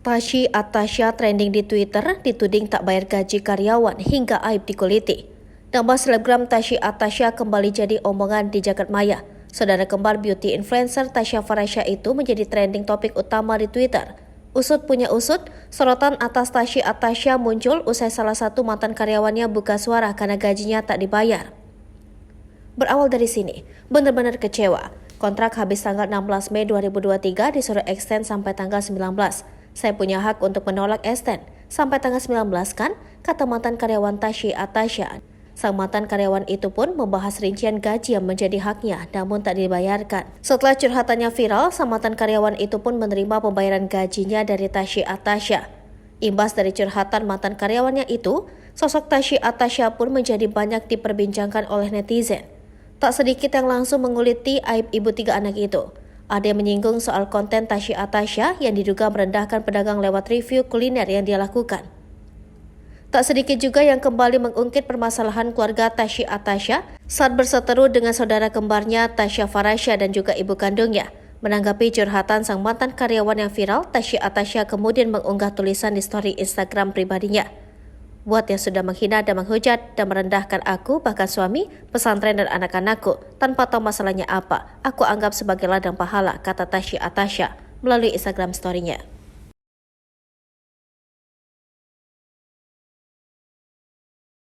Tasya Atasya trending di Twitter dituding tak bayar gaji karyawan hingga aib dikuliti. Nama selebgram Tasya Atasya kembali jadi omongan di jagat maya. Saudara kembar beauty influencer Tasya Farasya itu menjadi trending topik utama di Twitter. Usut punya usut, sorotan atas Tasya Atasya muncul usai salah satu mantan karyawannya buka suara karena gajinya tak dibayar. Berawal dari sini, benar-benar kecewa. Kontrak habis tanggal 16 Mei 2023 disuruh extend sampai tanggal 19. Saya punya hak untuk menolak extend. Sampai tanggal 19 kan? Kata mantan karyawan Tasya Atasya. Sang mantan karyawan itu pun membahas rincian gaji yang menjadi haknya namun tak dibayarkan. Setelah curhatannya viral, sang mantan karyawan itu pun menerima pembayaran gajinya dari Tasya Atasya. Imbas dari curhatan mantan karyawannya itu, sosok Tasya Atasya pun menjadi banyak diperbincangkan oleh netizen. Tak sedikit yang langsung menguliti aib ibu 3 anak itu. Ada yang menyinggung soal konten Tasya Atasya yang diduga merendahkan pedagang lewat review kuliner yang dia lakukan. Tak sedikit juga yang kembali mengungkit permasalahan keluarga Tasya Atasya saat berseteru dengan saudara kembarnya Tasya Farasya dan juga ibu kandungnya. Menanggapi curhatan sang mantan karyawan yang viral, Tasya Atasya kemudian mengunggah tulisan di story Instagram pribadinya. Buat yang sudah menghina dan menghujat dan merendahkan aku, bahkan suami, pesantren dan anak-anakku, tanpa tahu masalahnya apa, aku anggap sebagai ladang pahala, kata Tasya Atasya melalui Instagram story-nya.